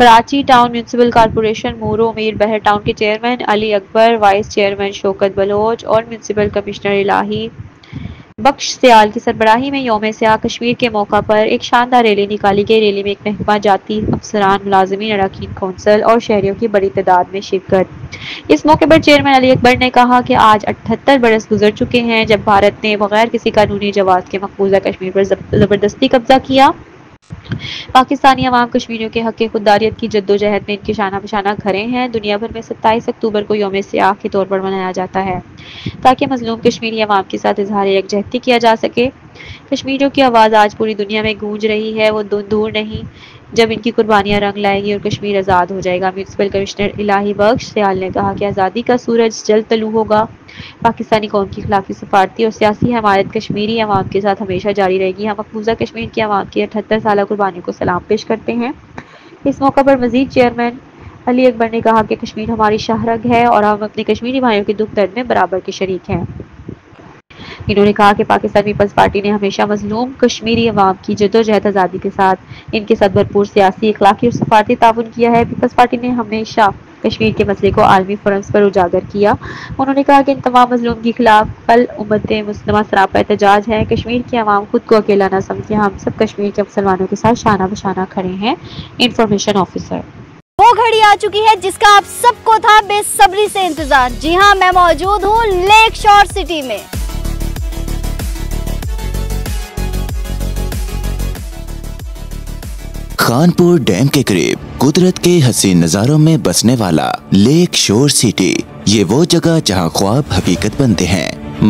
Karachi town municipal corporation मोरो Mir Bahar town के chairman Ali Akbar, vice chairman Shaukat Baloch और म्यूनिसिपल कमिश्नर इलाही बख्श सियाल की सरबराही में यौम सियाह कश्मीर के मौका पर एक शानदार रैली निकाली गई। रैली में एक महकमा जाती अफसरान, मुलाजमीन, अरकान कौंसल और शहरियों की बड़ी तादाद में शिरकत। इस मौके पर चेयरमैन अली अकबर ने कहा कि आज 78 बरस गुजर चुके हैं जब भारत ने बगैर किसी कानूनी जवाब के मकबूजा कश्मीर पर जबरदस्ती कब्जा किया। पाकिस्तानी अवाम कश्मीरियों के हक खुददारियत की जद्दोजहद में इनके शाना बशाना खड़े हैं। दुनिया भर में 27 अक्टूबर को यौम सियाह के तौर पर मनाया जाता है ताकि मजलूम कश्मीरी अवाम के साथ इजहार यकजहती किया जा सके। कश्मीरियों की आवाज़ आज पूरी दुनिया में गूंज रही है, वो दूर नहीं जब इनकी कुर्बानियां रंग लाएंगी और कश्मीर आज़ाद हो जाएगा। म्यूनिसिपल कमिश्नर इलाही बख्श सियाल ने कहा कि आज़ादी का सूरज जल्द तलू होगा। पाकिस्तानी कौम की खिलाफी सफारती और सियासी हमायत कश्मीरी अवाम के साथ हमेशा जारी रहेगी। हम मकबूजा कश्मीर की अवाम की 78 साल कुर्बानी को सलाम पेश करते हैं। इस मौका पर मजीद चेयरमैन अली अकबर ने कहा कि कश्मीर हमारी शाहरग है और हम अपने कश्मीरी भाइयों के दुख दर्द में बराबर के शरीक हैं। इन्होंने कहा कि पाकिस्तान पीपल्स पार्टी ने हमेशा मजलूम कश्मीरी अवाम की जदोजहद आज़ादी के साथ इनके साथ भरपूर सियासी, इखलाकी और सफारती ताउन किया है। पीपल्स पार्टी ने हमेशा कश्मीर के मसले को आलमी फोरम्स पर उजागर किया। उन्होंने कहा कि इन तमाम मजलूम के खिलाफ कल उम्मत मुस्लिमा सरापा एहतजाज है। कश्मीर की अवाम खुद को अकेला न समझे, हम सब कश्मीर के मुसलमानों के साथ शाना बशाना खड़े हैं। Information officer. वो घड़ी आ चुकी है जिसका आप सबको था बेसब्री से इंतजार। जी हाँ, मैं मौजूद हूँ लेक शोर सिटी में। खानपुर डैम के करीब कुदरत के हसीन नज़ारों में बसने वाला लेक शोर सिटी, ये वो जगह जहां ख्वाब हकीकत बनते हैं।